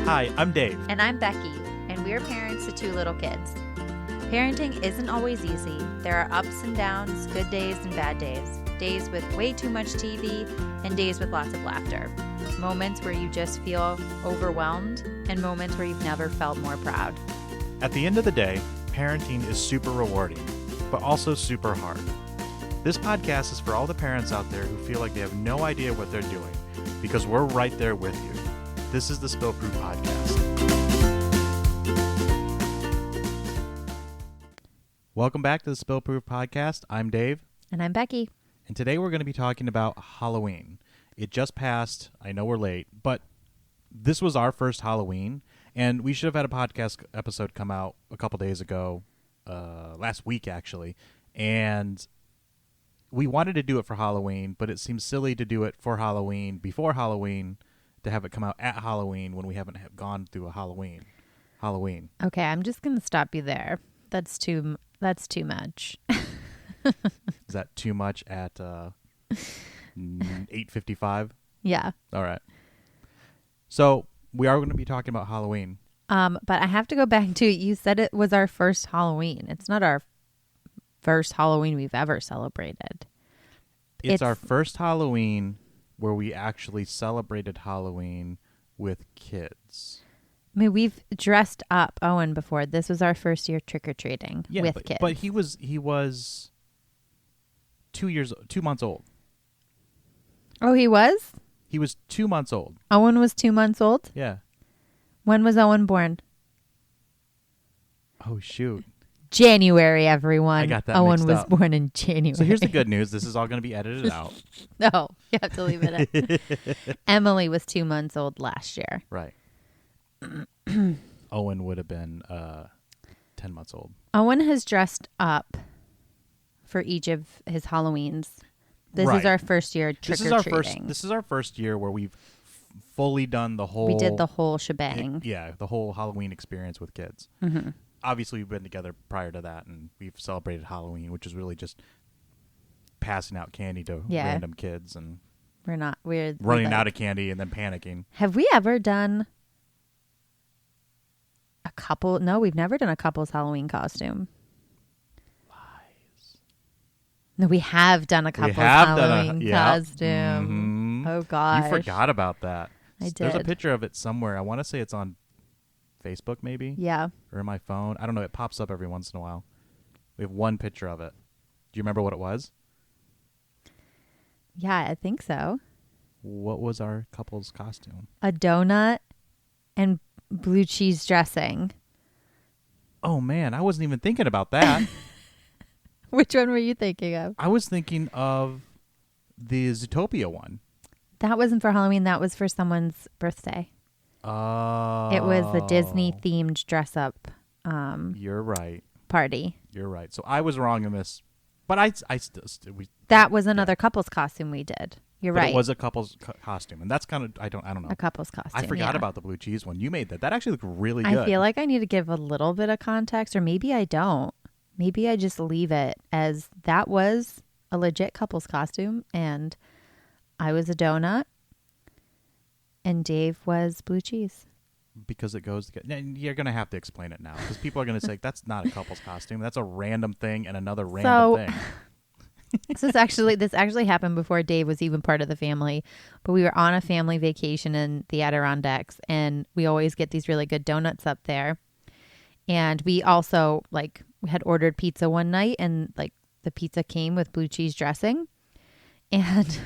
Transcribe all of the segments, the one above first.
Hi, I'm Dave. And I'm Becky, and we're parents to two little kids. Parenting isn't always easy. There are ups and downs, good days and bad days, days with way too much TV, and days with lots of laughter. Moments where you just feel overwhelmed, and moments where you've never felt more proud. At the end of the day, parenting is super rewarding, but also super hard. This podcast is for all the parents out there who feel like they have no idea what they're doing, because we're right there with you. This is the Spillproof podcast. Welcome back to the Spillproof podcast. I'm Dave. And I'm Becky. And today we're going to be talking about Halloween. It just passed. I know we're late, but this was our first Halloween, and we should have had a podcast episode come out a couple days ago, last week actually, and we wanted to do it for Halloween, but it seems silly to do it for Halloween, before Halloween, to have it come out at Halloween when we haven't gone through a Halloween. Okay, I'm just going to stop you there. That's too much. Is that too much at 8:55? Yeah. All right. So we are going to be talking about Halloween. But I have to go back to, you said it was our first Halloween. It's not our first Halloween we've ever celebrated. It's our first Halloween where we actually celebrated Halloween with kids. I mean, we've dressed up Owen before. This was our first year trick-or-treating with kids. But he was 2 months old. Oh, he was? He was 2 months old. Owen was 2 months old? Yeah. When was Owen born? Oh, shoot. January, everyone. I got that Owen mixed was up. born in January. So here's the good news. This is all going to be edited out. No, you have to leave it in. Emily was 2 months old last year. Right. Owen would have been 10 months old. Owen has dressed up for each of his Halloweens. This is our first year trick-or-treating. This is our first year where we've fully done the whole... We did the whole shebang. The whole Halloween experience with kids. Mm-hmm. Obviously, we've been together prior to that, and we've celebrated Halloween, which is really just passing out candy to random kids, and we're running out of candy and then panicking. Have we ever done a couple? No, we've never done a couple's Halloween costume. Lies. No, we have done a couple's Halloween costume. Mm-hmm. Oh, gosh. You forgot about that. I did. There's a picture of it somewhere. I want to say it's on Facebook, maybe? Yeah. Or in my phone. I don't know. It pops up every once in a while. We have one picture of it. Do you remember what it was? Yeah, I think so. What was our couple's costume? A donut and blue cheese dressing. Oh, man. I wasn't even thinking about that. Which one were you thinking of? I was thinking of the Zootopia one. That wasn't for Halloween. That was for someone's birthday. Oh. It was the Disney-themed dress-up You're right. party. You're right. So I was wrong in this. But I still... That was another couple's costume we did. You're right. It was a couple's costume. And that's kind of... I don't know. A couple's costume, I forgot about the blue cheese one. You made that. That actually looked really good. I feel like I need to give a little bit of context, or maybe I don't. Maybe I just leave it as that was a legit couple's costume, and I was a donut, and Dave was blue cheese. Because it goes together. You're going to have to explain it now, because people are going to say, that's not a couple's costume. That's a random thing and another random thing. This actually happened before Dave was even part of the family, but we were on a family vacation in the Adirondacks, and we always get these really good donuts up there. And we also we had ordered pizza one night, and the pizza came with blue cheese dressing, and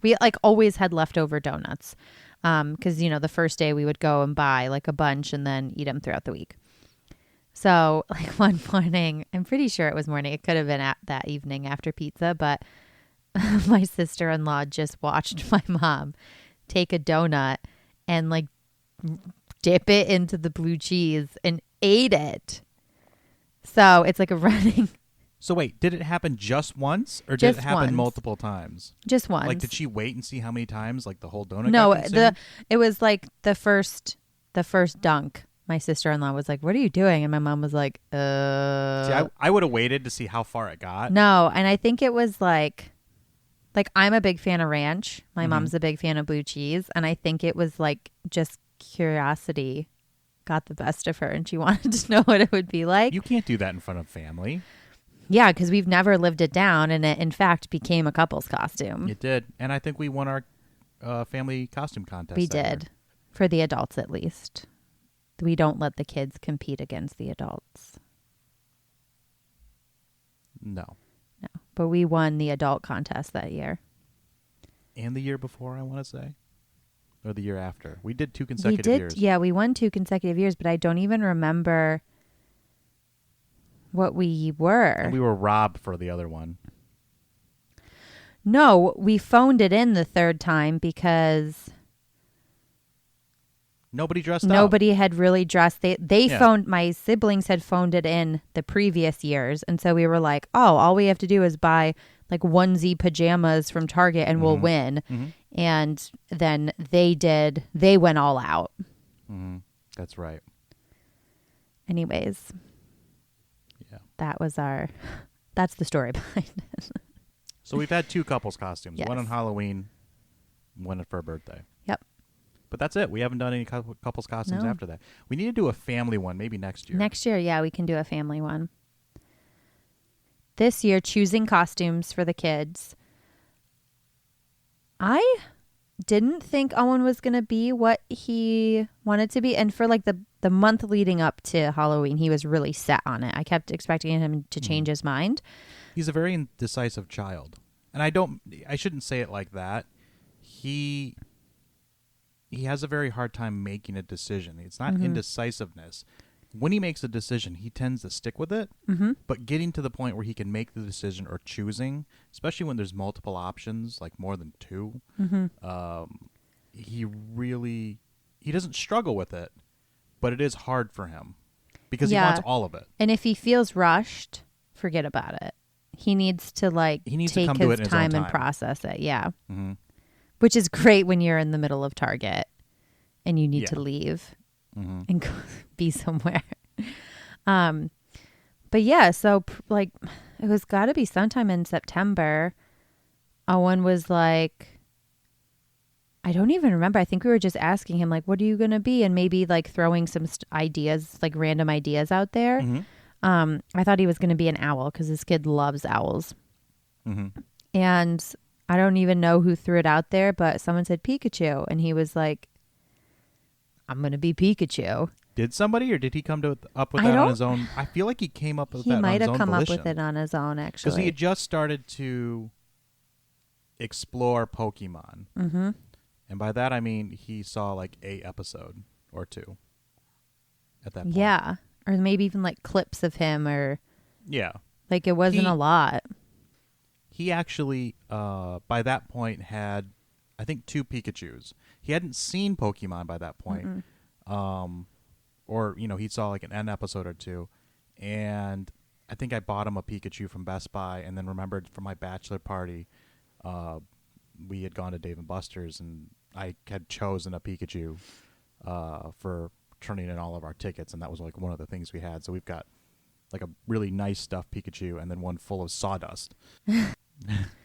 we always had leftover donuts, because the first day we would go and buy a bunch and then eat them throughout the week. So one morning, I'm pretty sure it was morning. It could have been that evening after pizza, but my sister-in-law just watched my mom take a donut and dip it into the blue cheese and ate it. So it's like a running. So wait, did it happen just once, or Just did it happen once. multiple times? Just once. Did she wait and see how many times the whole donut? No, got consumed? it was the first dunk. My sister-in-law was like, "What are you doing?" And my mom was like, See, I would have waited to see how far it got. No, and I think it was I'm a big fan of ranch. My mom's a big fan of blue cheese, and I think it was just curiosity got the best of her and she wanted to know what it would be like. You can't do that in front of family. Yeah, because we've never lived it down, and it in fact became a couple's costume. It did, and I think we won our family costume contest. We that year. did, for the adults at least. We don't let the kids compete against the adults. No. But we won the adult contest that year. And the year before, I want to say. Or the year after. We did 2 consecutive years. Yeah, we won 2 consecutive years, but I don't even remember what we were. And we were robbed for the other one. No, we phoned it in the third time because Nobody dressed up. nobody had really dressed. They Yeah. phoned, my siblings had phoned it in the previous years. And so we were like, oh, all we have to do is buy like onesie pajamas from Target and we'll win. Mhm. And then they went all out. Mm-hmm. That's right. Anyways, Yeah. that's the story behind it. So we've had 2 couples costumes. Yes. One on Halloween, one for her birthday. Yep. But that's it. We haven't done any couples costumes No. after that. We need to do a family one maybe next year. Next year, yeah, we can do a family one. This year, choosing costumes for the kids. I didn't think Owen was going to be what he wanted to be. And for like the month leading up to Halloween, he was really set on it. I kept expecting him to change his mind. He's a very indecisive child. And I shouldn't say it like that. He has a very hard time making a decision. It's not indecisiveness. When he makes a decision, he tends to stick with it. Mm-hmm. But getting to the point where he can make the decision or choosing, especially when there's multiple options, like more than 2, he doesn't struggle with it, but it is hard for him because he wants all of it. And if he feels rushed, forget about it. He needs to take come to it his in his own time and time. process it. Yeah. Mm-hmm. Which is great when you're in the middle of Target and you need to leave and go be somewhere. But yeah, so it was got to be sometime in September. Owen was like, I don't even remember. I think we were just asking him, like, what are you going to be? And maybe like throwing some ideas, like random ideas out there. Mm-hmm. I thought he was going to be an owl because this kid loves owls. Mm-hmm. And I don't even know who threw it out there, but someone said Pikachu. And he was like, I'm going to be Pikachu. Did somebody, or did he come up with that on his own? I feel like he came up with that on his own He might have come volition. up with it on his own, actually. Because he had just started to explore Pokemon. Mm-hmm. And by that, I mean he saw like a episode or 2 at that point. Yeah. Or maybe even like clips of him or Yeah. like it wasn't a lot. He actually, by that point, had, I think, 2 Pikachus. He hadn't seen Pokemon by that point. Or, he saw like an episode or 2. And I think I bought him a Pikachu from Best Buy and then remembered from my bachelor party, we had gone to Dave & Buster's and I had chosen a Pikachu for turning in all of our tickets. And that was like one of the things we had. So we've got like a really nice stuffed Pikachu and then one full of sawdust.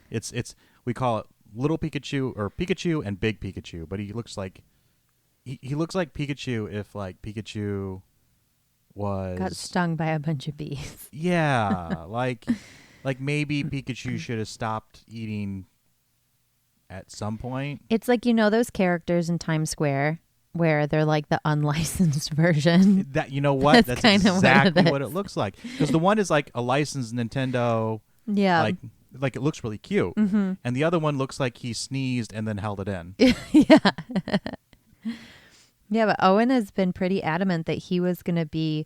It's we call it little Pikachu or Pikachu and big Pikachu, but he looks like he looks like Pikachu if like Pikachu Got stung by a bunch of bees. Yeah, like maybe Pikachu should have stopped eating at some point. It's like, those characters in Times Square where they're like the unlicensed version. That That's kind of exactly what it looks like. Because the one is like a licensed Nintendo. Yeah. Like it looks really cute. Mm-hmm. And the other one looks like he sneezed and then held it in. Yeah. Yeah, but Owen has been pretty adamant that he was going to be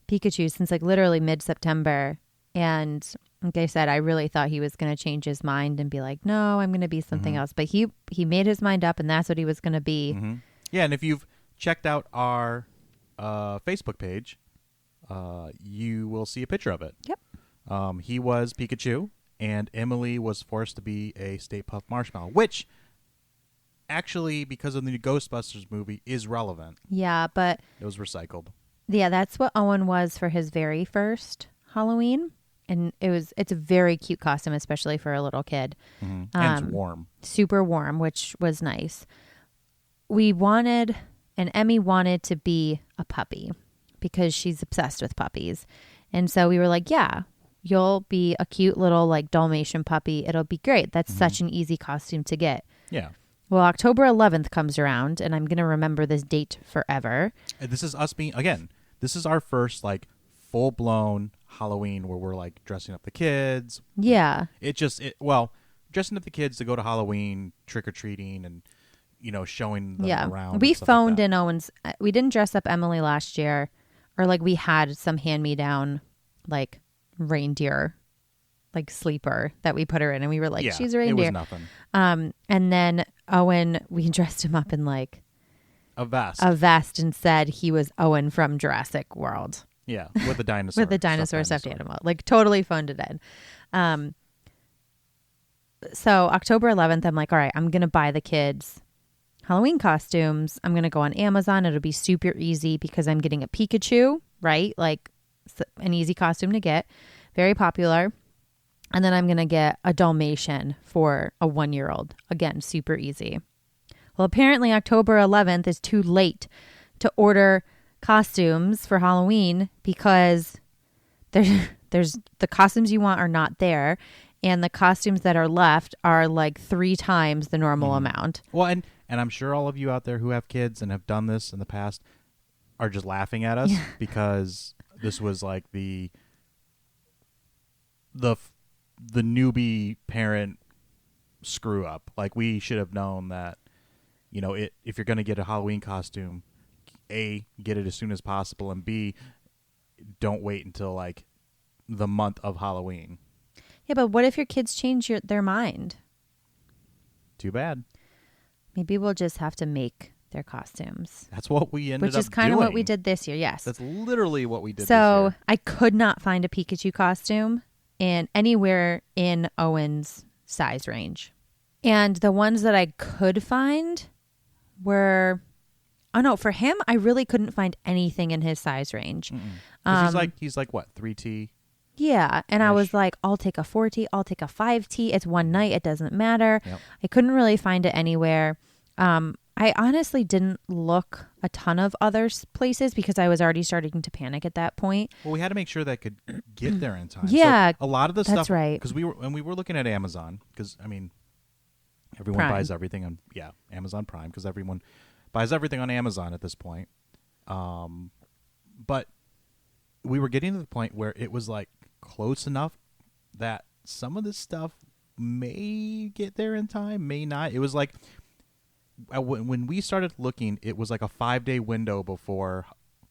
Pikachu since like literally mid-September. And like I said, I really thought he was going to change his mind and be like, no, I'm going to be something else. But he made his mind up and that's what he was going to be. Mm-hmm. Yeah, and if you've checked out our Facebook page, you will see a picture of it. Yep. He was Pikachu, and Emily was forced to be a Stay Puft Marshmallow, which actually, because of the new Ghostbusters movie, is relevant. Yeah, but it was recycled. Yeah, that's what Owen was for his very first Halloween. And it's a very cute costume, especially for a little kid. Mm-hmm. And it's warm. Super warm, which was nice. We wanted, and Emmy wanted to be a puppy because she's obsessed with puppies. And so we were like, yeah, you'll be a cute little like Dalmatian puppy. It'll be great. That's such an easy costume to get. Yeah. Well, October 11th comes around, and I'm going to remember this date forever. And this is us being, again, this is our first like full-blown Halloween where we're like dressing up the kids. Yeah. Dressing up the kids to go to Halloween, trick-or-treating, and, showing them around. We and stuff phoned like in Owen's. We didn't dress up Emily last year, or like we had some hand-me-down like reindeer like sleeper that we put her in, and we were like, she's a reindeer. It was nothing. And then Owen, we dressed him up in like a vest and said he was Owen from Jurassic World. Yeah, with the dinosaur. With the dinosaur stuffed animal. Like totally phoned it in. So October 11th, I'm like, all right, I'm going to buy the kids Halloween costumes. I'm going to go on Amazon. It'll be super easy because I'm getting a Pikachu, right? Like an easy costume to get. Very popular. And then I'm going to get a Dalmatian for a 1-year-old. Again, super easy. Well, apparently October 11th is too late to order costumes for Halloween because there's the costumes you want are not there. And the costumes that are left are like 3 times the normal amount. Well, and I'm sure all of you out there who have kids and have done this in the past are just laughing at us because this was like the newbie parent screw up. Like we should have known that, if you're going to get a Halloween costume, A, get it as soon as possible, and B, don't wait until like the month of Halloween. Yeah, but what if your kids change their mind? Too bad. Maybe we'll just have to make their costumes. That's what we ended up doing. Which is kind of what we did this year, yes. That's literally what we did this So year. I could not find a Pikachu costume anywhere in Owen's size range. And the ones that I could find were... Oh, no, for him, I really couldn't find anything in his size range. He's like what, 3T? Yeah, and I was like, I'll take a 4T, I'll take a 5T. It's one night, it doesn't matter. Yep. I couldn't really find it anywhere. I honestly didn't look a ton of other places because I was already starting to panic at that point. Well, we had to make sure that could get there in time. Yeah, so a lot of the stuff. That's right. Because we were looking at Amazon because everyone buys everything on Amazon Prime because everyone buys everything on Amazon at this point. But we were getting to the point where it was like close enough that some of this stuff may get there in time, may not. It was like when we started looking, it was like a 5-day window before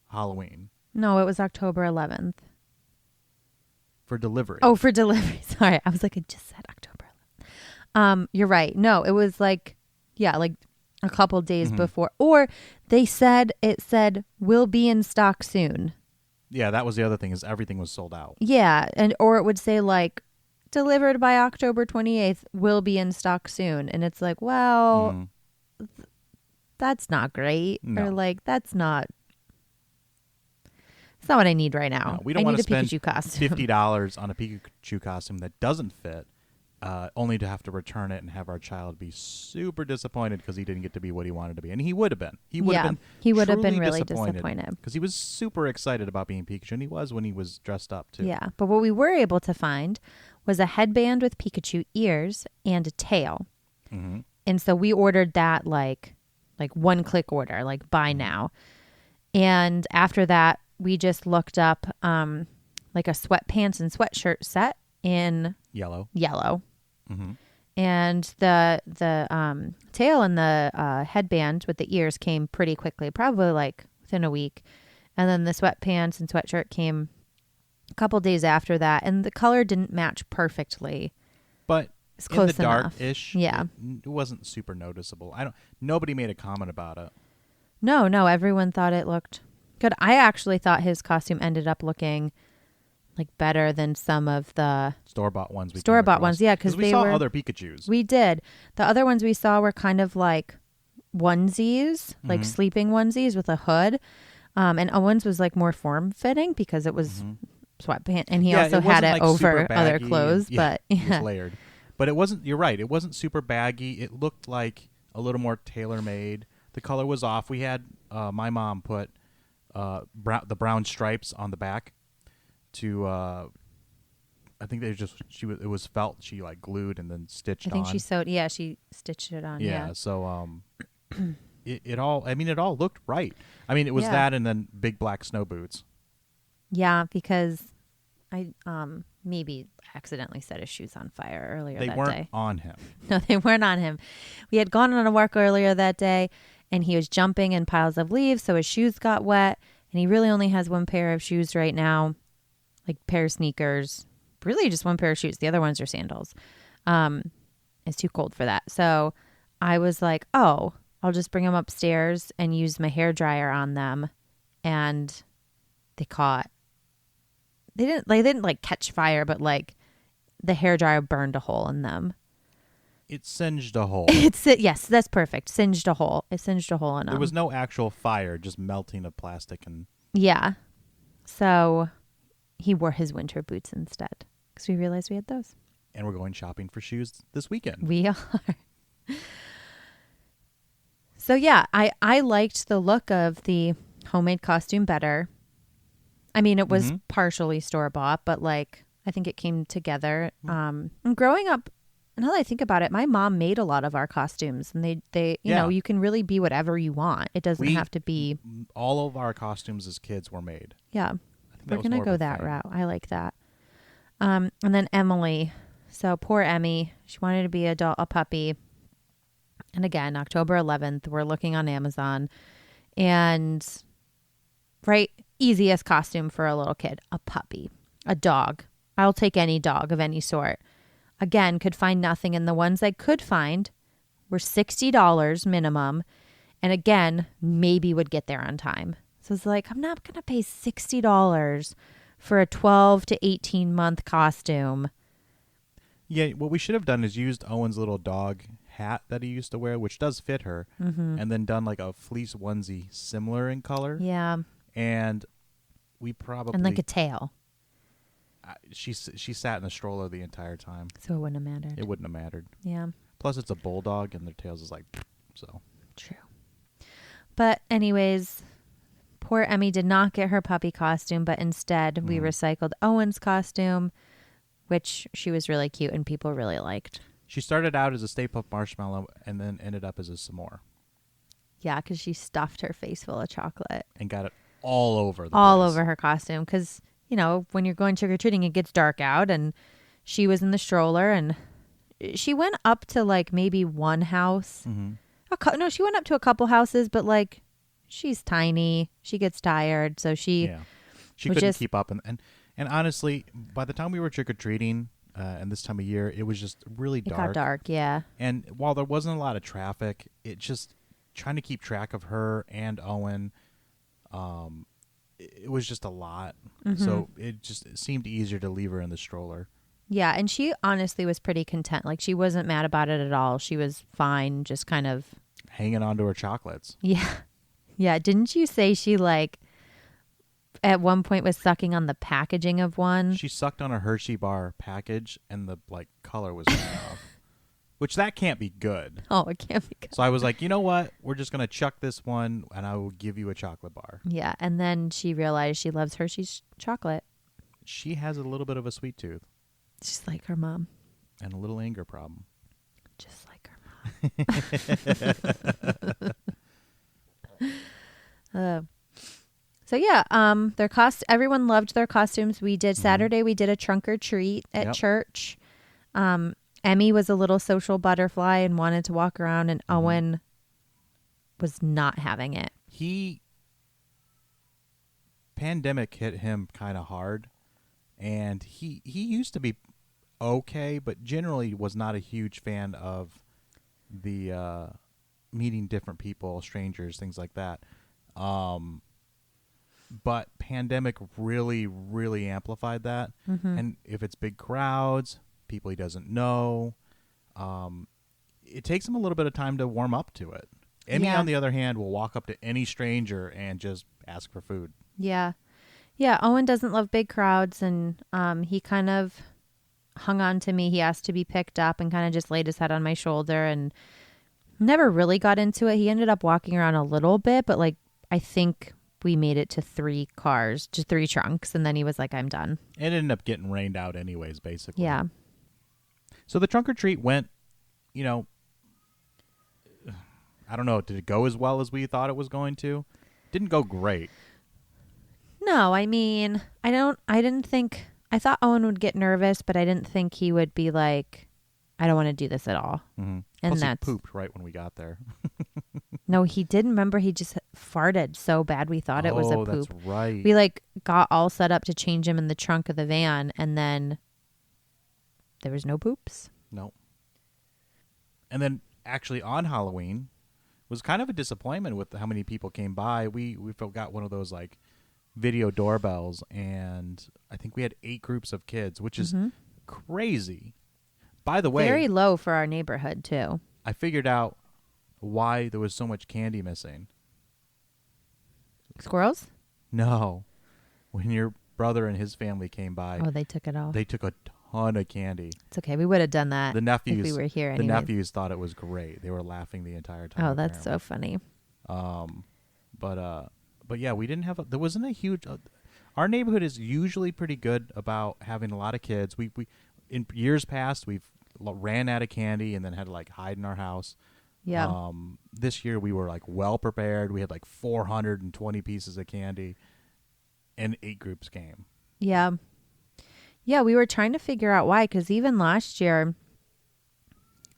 Halloween. No, it was October 11th. For delivery. Oh, for delivery. Sorry. I was like, I just said October 11th. You're right. No, it was like a couple days before. Or it said will be in stock soon. Yeah, that was the other thing is everything was sold out. Yeah, or it would say like delivered by October 28th, will be in stock soon. And it's like, well, that's not great. No. Or like it's not what I need right now. No, we don't want to spend costume. $50 on a Pikachu costume that doesn't fit, only to have to return it and have our child be super disappointed because he didn't get to be what he wanted to be. And he would have been. He would have been really disappointed. Because he was super excited about being Pikachu, and he was when he was dressed up, too. Yeah, but what we were able to find was a headband with Pikachu ears and a tail. Mm-hmm. And so we ordered that like one-click order, like buy now. And after that, we just looked up like a sweatpants and sweatshirt set in yellow. Mm-hmm. And the tail and the headband with the ears came pretty quickly, probably like within a week. And then the sweatpants and sweatshirt came a couple days after that. And the color didn't match perfectly. But it's close in the enough. dark-ish, yeah. It wasn't super noticeable. Nobody made a comment about it. No, everyone thought it looked good. I actually thought his costume ended up looking like better than some of the store-bought ones. Yeah, because we saw other Pikachus. We did. The other ones we saw were kind of like onesies, like sleeping onesies with a hood. And Owen's was like more form-fitting because it was sweatpants, and he also had it like over other clothes. But it was layered. But it wasn't. You're right. It wasn't super baggy. It looked like a little more tailor-made. The color was off. We had my mom put the brown stripes on the back to. I think it was felt. She like glued and then stitched on. I think she sewed. Yeah, she stitched it on. Yeah. So it all. I mean, it all looked right. I mean, it was that and then big black snow boots. Yeah, because I maybe accidentally set his shoes on fire earlier that day. They weren't on him. No, they weren't on him. We had gone on a walk earlier that day, and he was jumping in piles of leaves, so his shoes got wet, and he really only has one pair of shoes right now, like pair of sneakers. Really just one pair of shoes. The other ones are sandals. It's too cold for that. So I was like, oh, I'll just bring them upstairs and use my hairdryer on them. And they didn't like catch fire, but like the hairdryer burned a hole in them. It singed a hole. Yes, that's perfect. Singed a hole. It singed a hole in them. There was no actual fire, just melting of plastic and. Yeah. So he wore his winter boots instead because we realized we had those. And we're going shopping for shoes this weekend. We are. So yeah, I liked the look of the homemade costume better. I mean, it was partially store-bought, but like I think it came together. And growing up, now that I think about it, my mom made a lot of our costumes, and they you know, you can really be whatever you want. It doesn't have to be. All of our costumes as kids were made. Yeah, we're gonna go that route. I like that. And then Emily. So poor Emmy. She wanted to be a puppy. And again, October 11th, we're looking on Amazon, and easiest costume for a little kid, a puppy, a dog. I'll take any dog of any sort. Again, could find nothing. And the ones I could find were $60 minimum. And again, maybe would get there on time. So it's like, I'm not going to pay $60 for a 12 to 18 month costume. Yeah, what we should have done is used Owen's little dog hat that he used to wear, which does fit her, and then done like a fleece onesie similar in color. Yeah. And we probably... And like a tail. She sat in the stroller the entire time. So it wouldn't have mattered. It wouldn't have mattered. Yeah. Plus, it's a bulldog, and their tails is like, so. True. But anyways, poor Emmy did not get her puppy costume, but instead we recycled Owen's costume, which she was really cute and people really liked. She started out as a Stay Puft Marshmallow and then ended up as a s'more. Yeah, because she stuffed her face full of chocolate. And got it all over the all place. Over her costume. Because, you know, when you're going trick-or-treating, it gets dark out. And she was in the stroller. And she went up to, like, maybe one house. Mm-hmm. No, she went up to a couple houses. But, like, she's tiny. She gets tired. So she couldn't keep up. And honestly, by the time we were trick-or-treating... and this time of year, it was just really dark. It got dark, yeah. And while there wasn't a lot of traffic, it just trying to keep track of her and Owen, it was just a lot. Mm-hmm. So it seemed easier to leave her in the stroller. Yeah, and she honestly was pretty content. Like, she wasn't mad about it at all. She was fine, just kind of... hanging on to her chocolates. Yeah. Yeah, didn't you say she, like... at one point was sucking on the packaging of one? She sucked on a Hershey bar package and the color was going off. Which that can't be good. Oh, it can't be good. So I was like, you know what? We're just going to chuck this one and I will give you a chocolate bar. Yeah, and then she realized she loves Hershey's chocolate. She has a little bit of a sweet tooth. Just like her mom. And a little anger problem. Just like her mom. So yeah, everyone loved their costumes. We did Saturday. We did a trunk or treat at church. Emmy was a little social butterfly and wanted to walk around, and Owen was not having it. Pandemic hit him kind of hard, and he used to be okay, but generally was not a huge fan of the meeting different people, strangers, things like that. But pandemic really, really amplified that. Mm-hmm. And if it's big crowds, people he doesn't know, it takes him a little bit of time to warm up to it. Emmy, on the other hand, will walk up to any stranger and just ask for food. Yeah. Yeah, Owen doesn't love big crowds, and he kind of hung on to me. He asked to be picked up and kind of just laid his head on my shoulder and never really got into it. He ended up walking around a little bit, but like I think we made it to 3 cars, just 3 trunks. And then he was like, I'm done. It ended up getting rained out anyways, basically. Yeah. So the trunk or treat went, I don't know, did it go as well as we thought it was going to? Didn't go great. No, I mean, I thought Owen would get nervous, but I didn't think he would be like, I don't want to do this at all. Mm-hmm. And Plus that's he pooped right when we got there. No, he didn't. Remember, he just farted so bad we thought it was a poop. Oh, that's right. We like got all set up to change him in the trunk of the van, and then there was no poops. No. And then actually on Halloween was kind of a disappointment with how many people came by. We got one of those like video doorbells, and I think we had 8 groups of kids, which is crazy. By the way, Very low for our neighborhood too. I figured out why there was so much candy missing. Squirrels? No. When your brother and his family came by, Oh, they took it all. they took a ton of candy. It's okay. We would have done that The nephews, if we were here the anyways. nephews thought it was great. They were laughing the entire time. Oh, that's so funny. But yeah, we didn't have. There wasn't a huge. Our neighborhood is usually pretty good about having a lot of kids. We in years past we've ran out of candy and then had to like hide in our house. Yeah. This year we were like well prepared. We had like 420 pieces of candy, and 8 groups came. Yeah. Yeah, we were trying to figure out why, because even last year,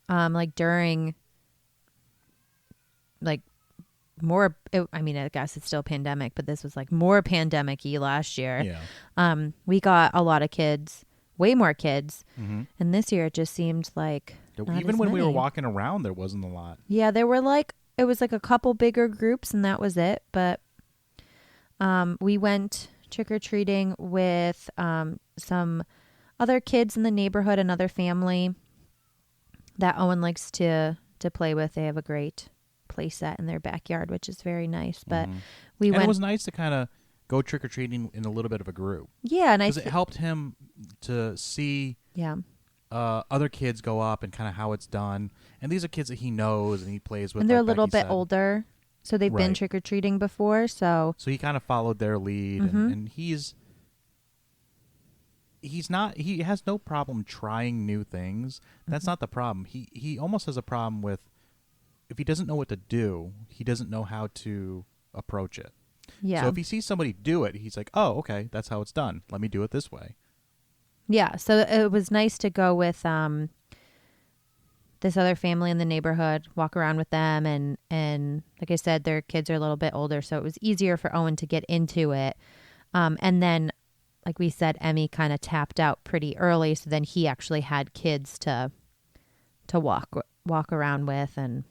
like during, like more, I guess it's still pandemic, but this was like more pandemic-y last year. Yeah. We got a lot of kids, way more kids, Mm-hmm. and this year it just seemed like not Even as when we were many. walking around, there wasn't a lot. Yeah, there were it was like a couple bigger groups, and that was it. But we went trick-or-treating with some other kids in the neighborhood, another family that Owen likes to play with. They have a great play set in their backyard, which is very nice. But we And went. it was nice to kind of go trick-or-treating in a little bit of a group. Yeah, and Because it helped him to see yeah. other kids go up and kind of how it's done. And these are kids that he knows and he plays with. And they're like a little Becky bit said. older, so they've been Right. trick-or-treating before. So So he kind of followed their lead, and he has no problem trying new things. That's not the problem. He almost has a problem with if he doesn't know what to do, he doesn't know how to approach it. yeah. So if he sees somebody do it, he's like, "Oh, okay, that's how it's done. Let me do it this way." Yeah, so it was nice to go with this other family in the neighborhood, walk around with them, and like I said, their kids are a little bit older, so it was easier for Owen to get into it. And then, like we said, Emmy kind of tapped out pretty early, so then he actually had kids to walk around with and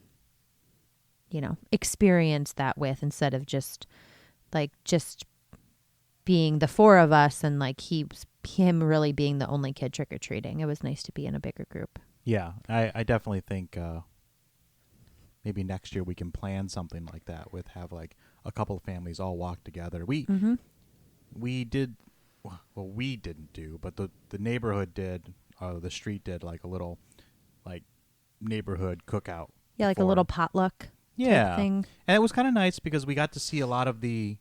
experience that with, instead of just being the 4 of us and like him really being the only kid trick-or-treating. It was nice to be in a bigger group. Yeah, I definitely think maybe next year we can plan something like that with have like a couple of families all walk together. We did, well, we didn't do, but the neighborhood did, the street did like a little like neighborhood cookout. Yeah, like a little potluck type thing. And it was kind of nice because we got to see a lot of the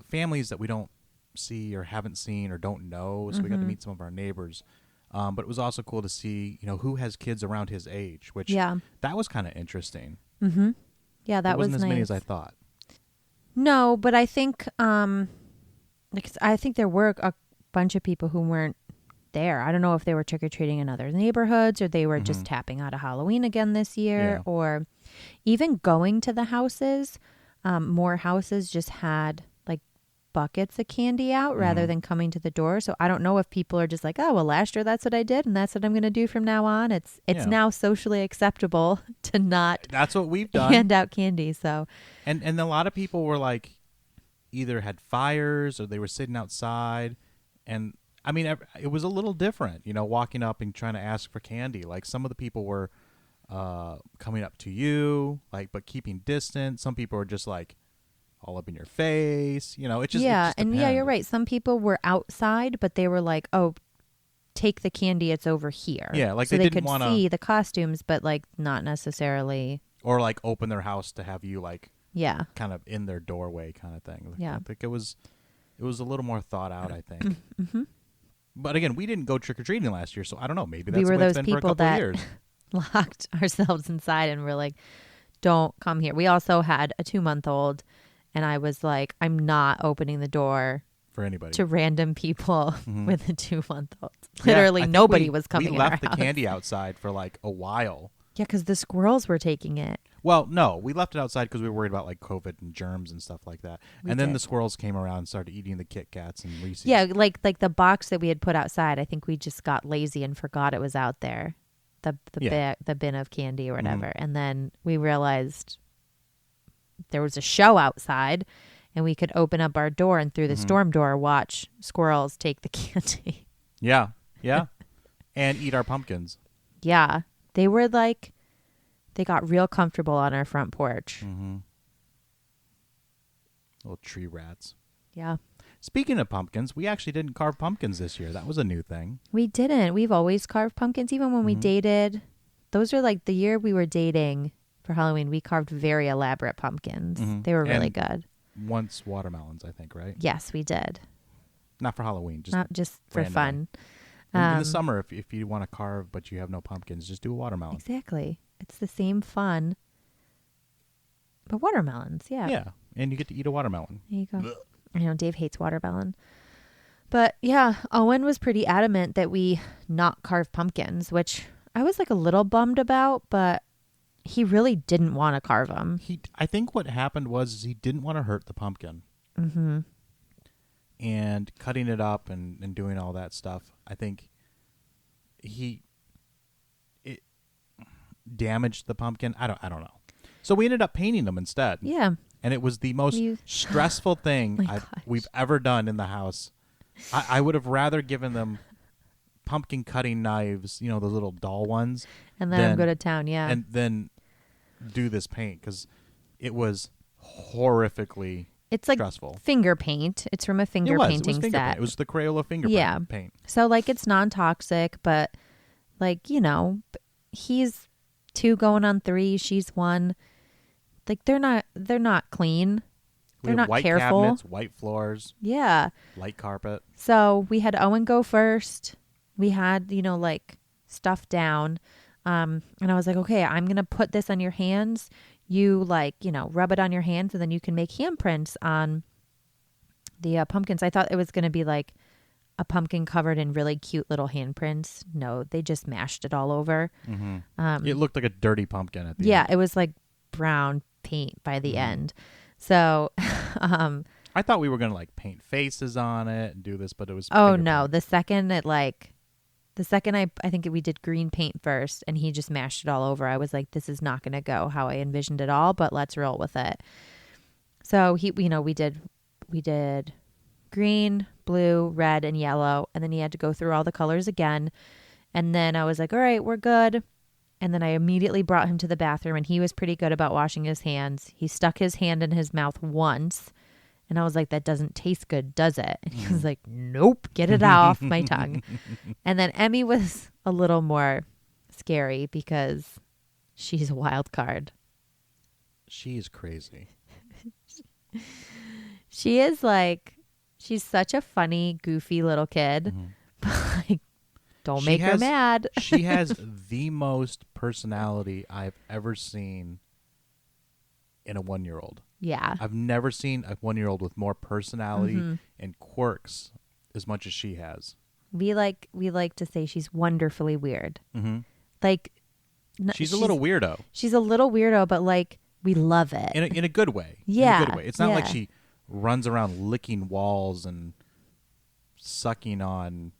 families that we don't see or haven't seen or don't know. So we got to meet some of our neighbors. But it was also cool to see, who has kids around his age, which that was kind of interesting. Mm-hmm. Yeah, that it wasn't was as nice. many as I thought. No, but I think there were a bunch of people who weren't there. I don't know if they were trick-or-treating in other neighborhoods or they were just tapping out of Halloween again this year, or even going to the houses. More houses just had like buckets of candy out rather than coming to the door. So I don't know if people are just like, oh, well, last year that's what I did and that's what I'm going to do from now on. It's now socially acceptable to not That's what we've done. hand out candy. So And a lot of people were like either had fires or they were sitting outside. And I mean, it was a little different, walking up and trying to ask for candy. Like some of the people were coming up to you, like, but keeping distance. Some people were just like all up in your face. It just yeah, it just and depends. you're right. Some people were outside, but they were like, "Oh, take the candy; it's over here." Yeah, like so they they didn't could wanna- see the costumes, but like not necessarily. Or like open their house to have you like Yeah. kind of in their doorway kind of thing. Yeah. I think it was a little more thought out, I think. Mm-hmm. But again, we didn't go trick-or-treating last year, so I don't know. Maybe We that's were the way it's those been for a people couple of that years. locked ourselves inside and we're like, don't come here. We also had a 2-month-old, and I was like, I'm not opening the door For anybody. to random people Mhm. with a 2-month-old. Yeah, Literally I think nobody was coming We in our left the house. candy outside for like a while. Yeah, because the squirrels were taking it. Well, no, we left it outside because we were worried about like COVID and germs and stuff like that. We And then did. the squirrels came around and started eating the Kit Kats and Reese's. Yeah, like the box that we had put outside. I think we just got lazy and forgot it was out there, the bin of candy or whatever. And then we realized there was a show outside, and we could open up our door and through the storm door watch squirrels take the candy. Yeah, yeah, and eat our pumpkins. Yeah, they were like, they got real comfortable on our front porch. Mm-hmm. Little tree rats. Yeah. Speaking of pumpkins, we actually didn't carve pumpkins this year. That was a new thing. We didn't. We've always carved pumpkins, even when we Mhm. dated. Those are like the year we were dating for Halloween. We carved very elaborate pumpkins. Mhm. They were really And good. Once watermelons, I think, right? Yes, we did. Not for Halloween, just Not just for randomly. fun. in the summer. If you want to carve but you have no pumpkins, just do a watermelon. Exactly. It's the same fun. But watermelons, yeah. Yeah, and you get to eat a watermelon. There you go. I know Dave hates watermelon. But yeah, Owen was pretty adamant that we not carve pumpkins, which I was like a little bummed about, but he really didn't want to carve them. I think what happened was he didn't want to hurt the pumpkin. Mm-hmm. And cutting it up and doing all that stuff, I think it damaged the pumpkin. I don't know. So we ended up painting them instead. Yeah. And it was the most stressful thing My we've ever done in the house. I would have rather given them pumpkin cutting knives, those little doll ones, And let him go to town, yeah. and then do this paint because it was horrifically It's like stressful. finger paint. It's from a finger It was painting finger set. paint. It was the Crayola finger Yeah. paint. So like it's non-toxic, but like, he's 2 going on 3, she's 1. Like they're not clean. We They're have not white careful. cabinets, white floors, Yeah. light carpet. So we had Owen go first. We had, like stuff down. And I was like, okay, I'm going to put this on your hands. You rub it on your hands and then you can make handprints on the pumpkins. I thought it was going to be like a pumpkin covered in really cute little handprints. No, they just mashed it all over. Mm-hmm. It looked like a dirty pumpkin at the Yeah, end. it was like brown paint by the end. So, I thought we were going to like paint faces on it and do this, but it was oh finger no, paint. the second I think we did green paint first and he just mashed it all over. I was like, this is not going to go how I envisioned it all, but let's roll with it. So we did green, blue, red, and yellow. And then he had to go through all the colors again. And then I was like, all right, we're good. And then I immediately brought him to the bathroom and he was pretty good about washing his hands. He stuck his hand in his mouth once. And I was like, that doesn't taste good, does it? And he was like, nope, get it off my tongue. And then Emmy was a little more scary because she's a wild card. She's crazy. She is she's such a funny, goofy little kid. But don't make her mad. She has the most personality I've ever seen in a 1-year-old. Yeah. I've never seen a 1-year-old with more personality and quirks as much as she has. We like to say she's wonderfully weird. Mm-hmm. She's a little weirdo. She's a little weirdo, but we love it. In a good way. Yeah. In a good way. It's not like Yeah. she runs around licking walls and sucking on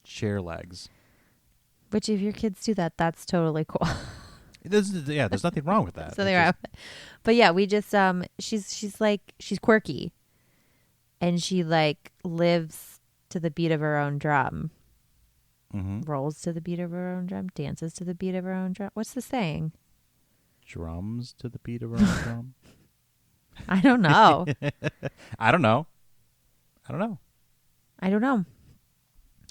chair legs. Which if your kids do that, that's totally cool. There's nothing wrong with that. So they are. But yeah, we just she's quirky. And she lives to the beat of her own drum. Mm-hmm. Rolls to the beat of her own drum, dances to the beat of her own drum. What's the saying? Drums to the beat of her own drum. I don't know. I don't know. I don't know.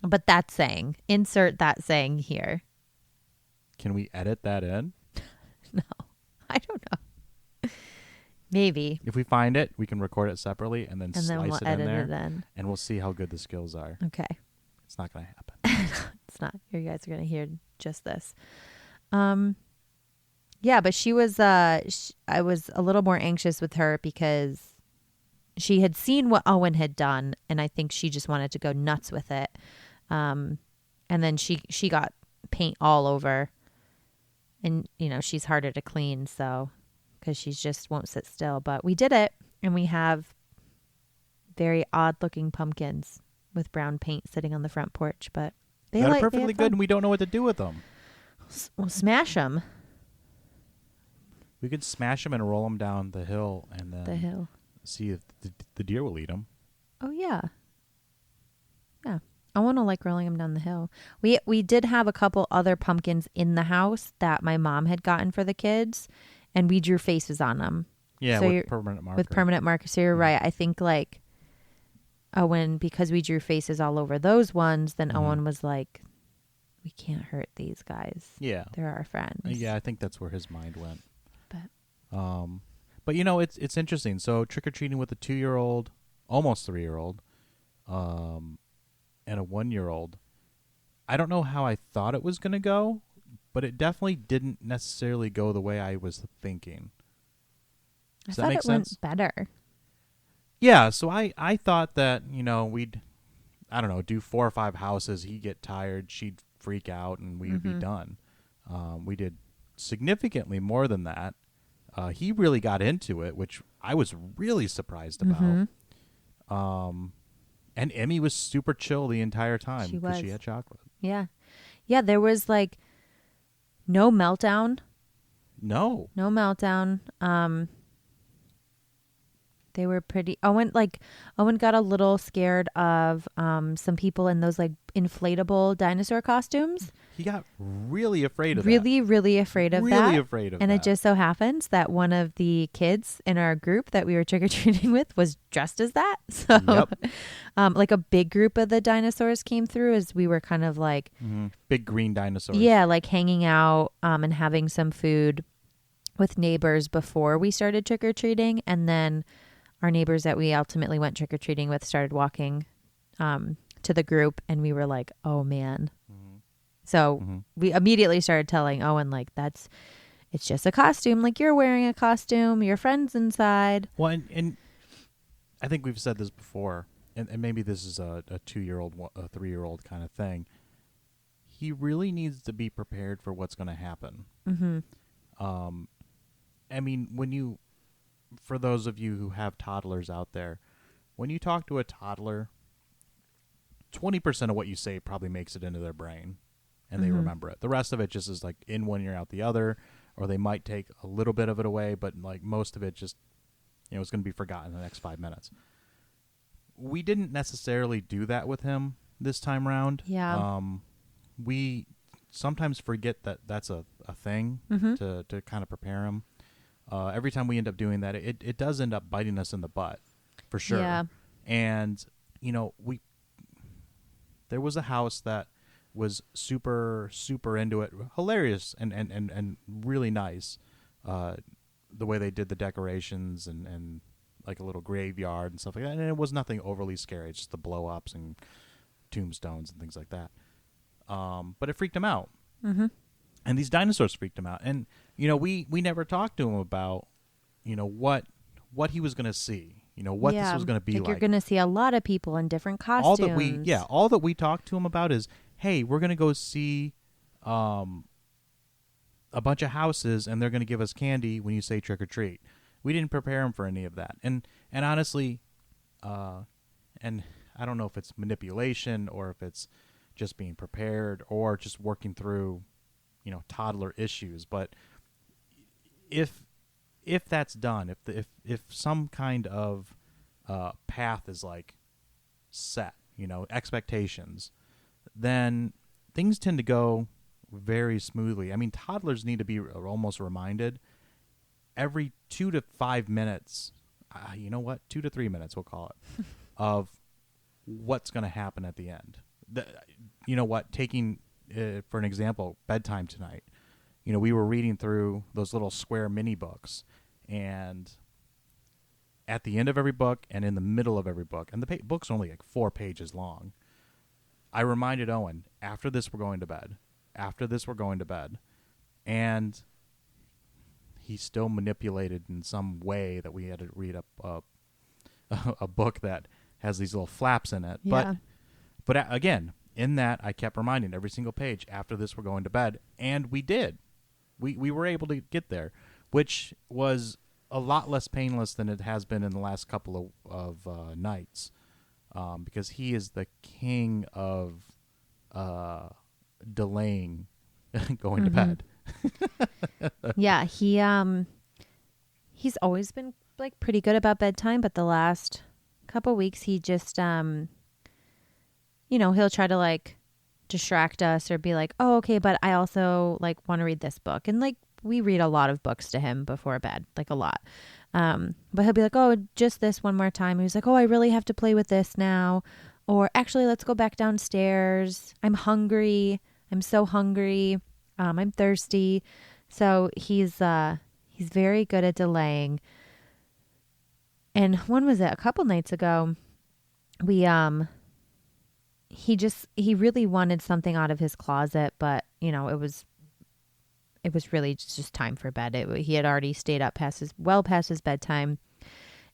But that saying. Insert that saying here. Can we edit that in? No. I don't know. Maybe. If we find it, we can record it separately and then And then slice we'll it in edit there, it in. and we'll see how good the skills are. Okay. It's not going to happen. It's not. You guys are going to hear just this. Yeah, but she was, I was a little more anxious with her because she had seen what Owen had done, and I think she just wanted to go nuts with it. And then she got paint all over, and, you know, she's harder to clean, so, because she just won't sit still. But we did it, and we have very odd-looking pumpkins with brown paint sitting on the front porch, but They're perfectly good, and we don't know what to do with them. We'll smash them. We could smash them and roll them down the hill, and then see if the deer will eat them. Oh yeah, yeah. I want to like rolling them down the hill. We did have a couple other pumpkins in the house that my mom had gotten for the kids, and we drew faces on them. Yeah, So with permanent marker. With permanent marker. So you're right. I think like Owen, because we drew faces all over those ones, then Owen was like, we can't hurt these guys. Yeah. They're our friends. Yeah, I think that's where his mind went. But But you know, it's interesting. So trick-or-treating with a 2-year-old, almost 3-year-old, and a 1-year-old. I don't know how I thought it was going to go, but it definitely didn't necessarily go the way I was thinking. Does that make sense? Went better. Yeah, so I thought that, you know, we'd, I don't know, do 4 or 5 houses. He'd get tired, she'd freak out, and we would be done. We did significantly more than that. He really got into it, which I was really surprised about. And Emmy was super chill the entire time because she had chocolate. Yeah. Yeah, there was like no meltdown. No meltdown. They were pretty. Owen got a little scared of some people in those like inflatable dinosaur costumes. He got really afraid of that. Really afraid of that. Really afraid of that. And it just so happens that one of the kids in our group that we were trick-or-treating with was dressed as that. So like a big group of the dinosaurs came through as we were kind of like big green dinosaurs. Yeah, like hanging out and having some food with neighbors before we started trick-or-treating, and then our neighbors that we ultimately went trick-or-treating with started walking to the group, and we were like, oh, man. So we immediately started telling Owen, like, it's just a costume. Like, you're wearing a costume. Your friend's inside. Well, and I think we've said this before, and maybe this is a 2-year-old, a 3-year-old kind of thing. He really needs to be prepared for what's going to happen. I mean, for those of you who have toddlers out there, when you talk to a toddler, 20% of what you say probably makes it into their brain, and they remember it. The rest of it just is like in one ear, out the other, or they might take a little bit of it away, but like most of it just, you know, it's going to be forgotten in the next 5 minutes. We didn't necessarily do that with him this time around. Yeah. We sometimes forget that that's a thing to kind of prepare him. Every time we end up doing that, it does end up biting us in the butt, for sure. Yeah. And, you know, there was a house that was super, super into it. Hilarious and really nice. The way they did the decorations and like a little graveyard and stuff like that. And it was nothing overly scary. It's just the blow-ups and tombstones and things like that. But it freaked him out. And these dinosaurs freaked him out. And, you know, we never talked to him about, you know, what he was going to see. You know, what this was going to be like. You're going to see a lot of people in different costumes. All that we talked to him about is, hey, we're going to go see a bunch of houses, and they're going to give us candy when you say trick or treat. We didn't prepare him for any of that. And honestly, and I don't know if it's manipulation or if it's just being prepared or just working through, you know, toddler issues. But if that's done, if some kind of path is like set, you know, expectations, then things tend to go very smoothly. I mean, toddlers need to be almost reminded every 2 to 5 minutes, you know what, 2 to 3 minutes we'll call it, of what's going to happen at the end. You know what, taking for an example, bedtime tonight. You know, we were reading through those little square mini books, and at the end of every book and in the middle of every book, and the book's only like 4 pages long, I reminded Owen, after this we're going to bed. After this we're going to bed. And he still manipulated in some way that we had to read a book that has these little flaps in it. Yeah. But again, in that, I kept reminding every single page, after this we're going to bed. And we did. We were able to get there, which was a lot less painless than it has been in the last couple of nights, because he is the king of delaying going to bed. Yeah, he's always been like pretty good about bedtime, but the last couple weeks he just he'll try to like distract us or be like, "Oh, okay, but I also like want to read this book." And like we read a lot of books to him before bed, like a lot. But he'll be like, "Oh, just this one more time." He's like, "Oh, I really have to play with this now." Or actually, let's go back downstairs. I'm hungry. I'm so hungry. I'm thirsty. So he's very good at delaying. And when was it? A couple nights ago, he really wanted something out of his closet, but it was really just time for bed. He had already stayed up past his bedtime.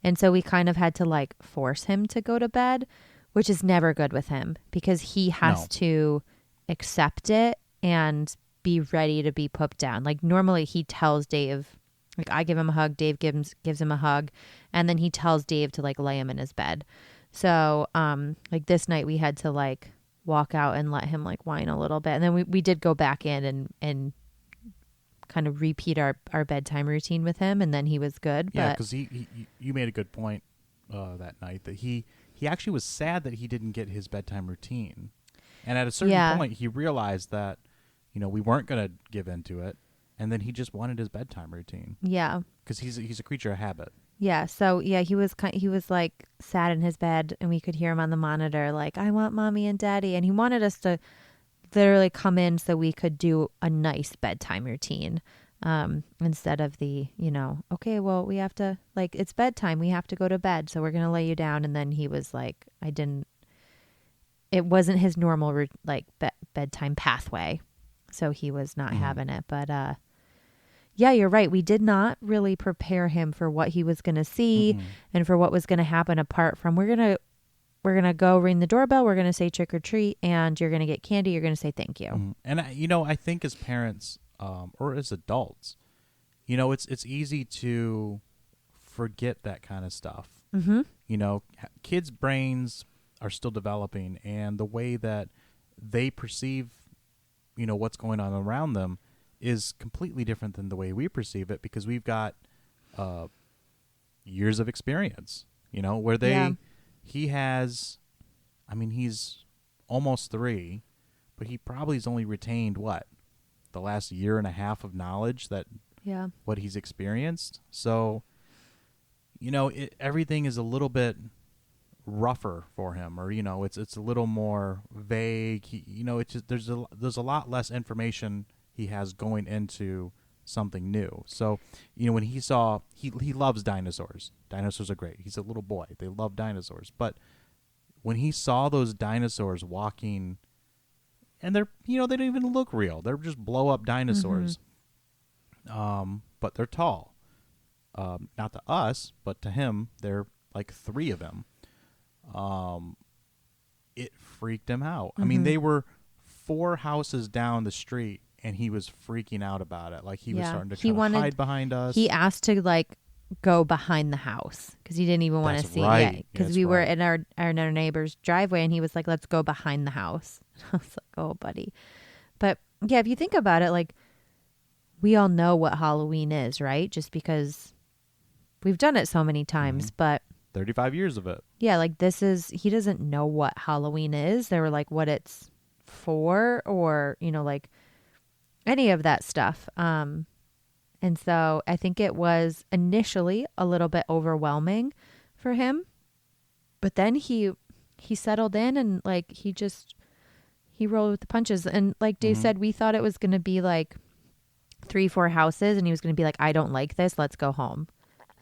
And so we kind of had to like force him to go to bed, which is never good with him because he has to accept it and be ready to be put down. Like normally he tells Dave, like I give him a hug, Dave gives him a hug, and then he tells Dave to like lay him in his bed. So like this night we had to like walk out and let him like whine a little bit. And then we did go back in and kind of repeat our bedtime routine with him, and then he was good. Yeah, because you made a good point that night that he actually was sad that he didn't get his bedtime routine. And at a certain point he realized that we weren't going to give into it, and then he just wanted his bedtime routine. Yeah. Because he's a creature of habit. Yeah. So yeah, he was like sad in his bed, and we could hear him on the monitor like, "I want mommy and daddy," and he wanted us to literally come in so we could do a nice bedtime routine, instead of the okay, well we have to like it's bedtime, we have to go to bed, so we're gonna lay you down. And then he was like, it wasn't his normal bedtime pathway. So he was not having it. But yeah, you're right. We did not really prepare him for what he was going to see and for what was going to happen apart from we're going to go ring the doorbell. We're going to say trick or treat, and you're going to get candy. You're going to say thank you. And I think as parents or as adults, it's easy to forget that kind of stuff. Kids' brains are still developing, and the way that they perceive what's going on around them is completely different than the way we perceive it, because we've got years of experience, where he has, he's almost 3, but he probably has only retained the last year and a half of knowledge what he's experienced. So, everything is a little bit rougher for him, or it's a little more vague. It's just there's a lot less information he has going into something new. So when he saw he loves dinosaurs are great. He's a little boy, they love dinosaurs. But when he saw those dinosaurs walking, and they're they don't even look real, they're just blow up dinosaurs, but they're tall, not to us, but to him they're like 3 of them. It freaked him out. They were 4 houses down the street, and he was freaking out about it. Like he was starting to kind of hide behind us. He asked to like go behind the house because he didn't even want to see it. Because we were in our neighbor's driveway, and he was like, "Let's go behind the house." I was like, "Oh, buddy." But yeah, if you think about it, like we all know what Halloween is, right? Just because we've done it so many times, but 35 years of it. Yeah, like he doesn't know what Halloween is. They were like what it's for, or, like any of that stuff. And so I think it was initially a little bit overwhelming for him, but then he settled in, and like he rolled with the punches. And like Dave said, we thought it was going to be like 3-4 houses, and he was going to be like, "I don't like this. Let's go home."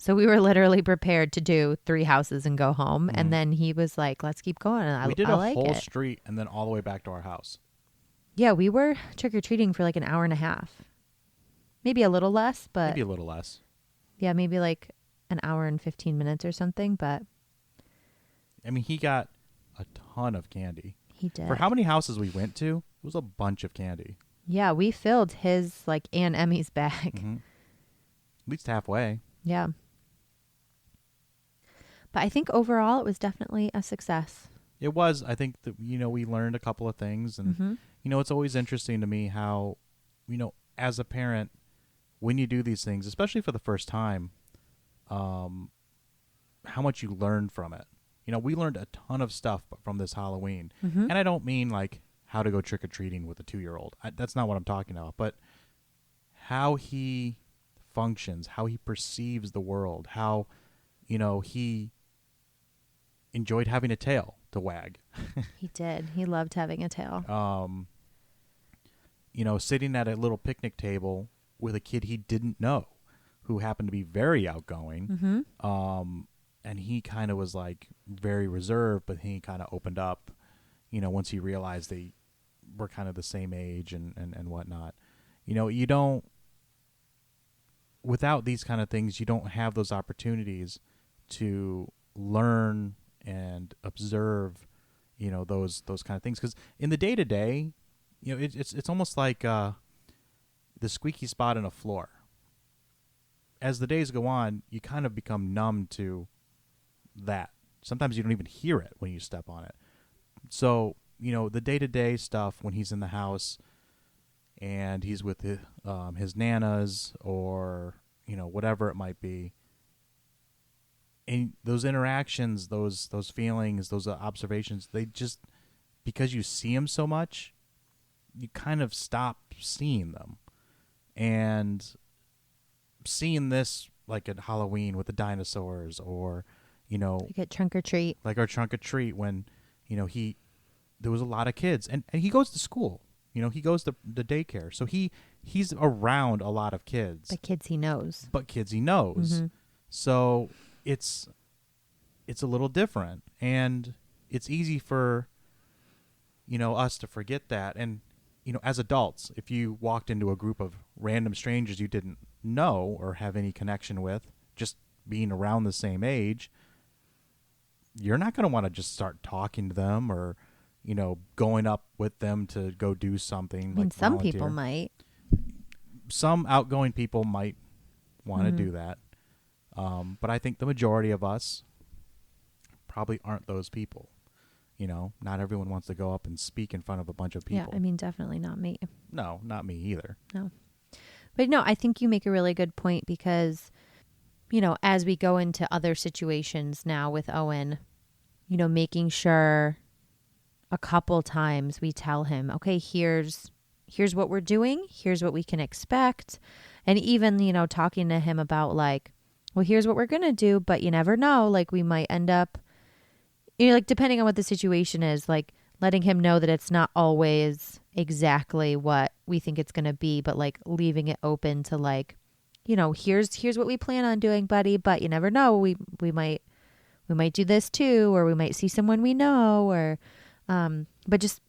So we were literally prepared to do 3 houses and go home. Mhm. And then he was like, let's keep going. And We did I a like whole it. street and then all the way back to our house. Yeah, we were trick-or-treating for like an hour and a half. Maybe a little less, but Maybe a little less. yeah, maybe like an hour and 15 minutes or something. But I mean, he got a ton of candy. he did. For how many houses we went to, it was a bunch of candy. Yeah, we filled his like Aunt Emmy's bag. Mhm. At least halfway. Yeah. But I think overall it was definitely a success. It was. I think that, we learned a couple of things. And, Mm-hmm. it's always interesting to me how, as a parent, when you do these things, especially for the first time, how much you learn from it. We learned a ton of stuff from this Halloween. Mm-hmm. And I don't mean like how to go trick-or-treating with a 2-year-old. That's not what I'm talking about. But how he functions, how he perceives the world, how, he enjoyed having a tail to wag. He did. He loved having a tail. Sitting at a little picnic table with a kid he didn't know who happened to be very outgoing. Mm-hmm. And he kind of was like very reserved, but he kind of opened up, once he realized they were kind of the same age and whatnot. You don't, without these kind of things, you don't have those opportunities to learn and observe, those kind of things. Because in the day to day, it's almost like the squeaky spot in a floor. As the days go on, you kind of become numb to that. Sometimes you don't even hear it when you step on it. So, the day to day stuff when he's in the house and he's with his nanas or, whatever it might be. And those interactions, those feelings, those observations, they just, because you see them so much, you kind of stop seeing them. And seeing this, like at Halloween with the dinosaurs, or, Like at trunk or treat. like our trunk or treat when, there was a lot of kids. And he goes to school. He goes to the daycare. So he's around a lot of kids. But kids he knows. Mm-hmm. So it's a little different, and it's easy for us to forget that. And as adults, if you walked into a group of random strangers you didn't know or have any connection with, just being around the same age, you're not going to want to just start talking to them or going up with them to go do something. I mean, like some volunteer. people might. Some outgoing people might want to Mm-hmm. do that. But I think the majority of us probably aren't those people. Not everyone wants to go up and speak in front of a bunch of people. Yeah, I mean, definitely not me. No, not me either. No. But no, I think you make a really good point because, as we go into other situations now with Owen, making sure a couple times we tell him, okay, here's what we're doing. Here's what we can expect. And even, talking to him about like, well, here's what we're going to do, but you never know. Like we might end up, like depending on what the situation is, like letting him know that it's not always exactly what we think it's going to be, but like leaving it open to like, here's what we plan on doing, buddy, but you never know. We might do this too, or we might see someone we know, or, but just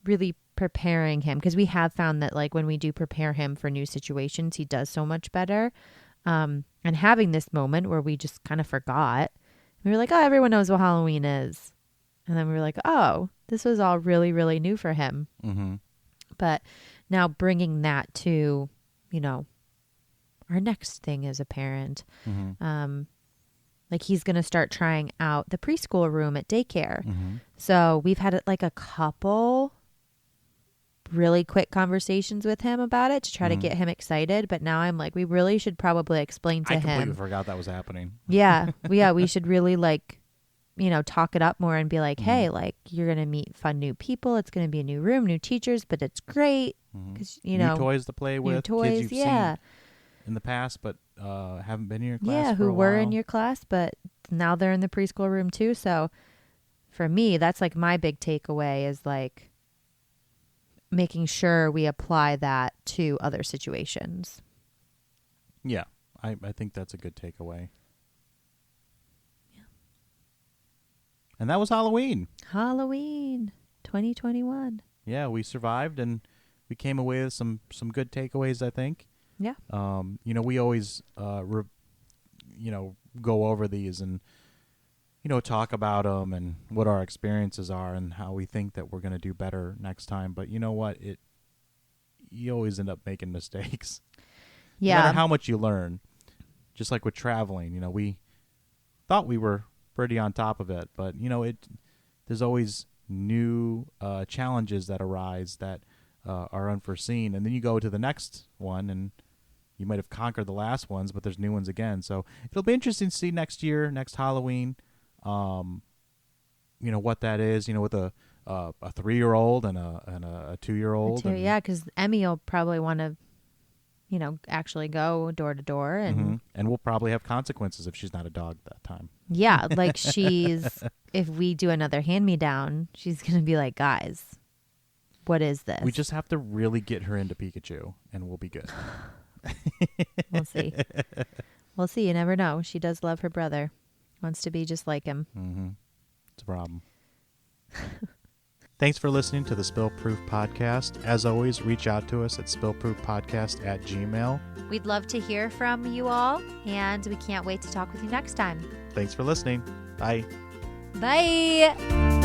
really preparing him, because we have found that like when we do prepare him for new situations, he does so much better. And having this moment where we just kind of forgot, we were like, oh, everyone knows what Halloween is. And then we were like, oh, this was all really, really new for him. Mm-hmm. But now bringing that to, our next thing as a parent, Mm-hmm. like he's going to start trying out the preschool room at daycare. Mm-hmm. So we've had like a couple really quick conversations with him about it to try to get him excited. But now I'm like, we really should probably explain to I him. completely forgot that was happening. Yeah. We should really like, talk it up more and be like, hey, like you're going to meet fun new people. It's going to be a new room, new teachers, but it's great. Cause new toys to play with, toys, kids you've seen in the past, but haven't been in your class Yeah, for who a were while. in your class, but now they're in the preschool room too. So for me, that's like my big takeaway is like making sure we apply that to other situations. Yeah, I think that's a good takeaway. Yeah. And that was Halloween. Halloween 2021. Yeah, we survived and we came away with some good takeaways, I think. Yeah. We always go over these and talk about them and what our experiences are and how we think that we're going to do better next time. But you know what? You always end up making mistakes. Yeah. No matter how much you learn. Just like with traveling, we thought we were pretty on top of it, but there's always new challenges that arise that are unforeseen, and then you go to the next one and you might have conquered the last ones, but there's new ones again. So it'll be interesting to see next year, next Halloween, what that is, with a 3-year-old and a 2-year-old. Yeah, because Emmy will probably want to, actually go door to door. And we'll probably have consequences if she's not a dog that time. Yeah, like if we do another hand-me-down, she's going to be like, guys, what is this? We just have to really get her into Pikachu, and we'll be good. We'll see. We'll see. You never know. She does love her brother. Wants to be just like him. Mm-hmm. It's a problem. Thanks for listening to the Spillproof podcast. As always, reach out to us at spillproofpodcast@gmail.com. We'd love to hear from you all, and we can't wait to talk with you next time. Thanks for listening. Bye. Bye.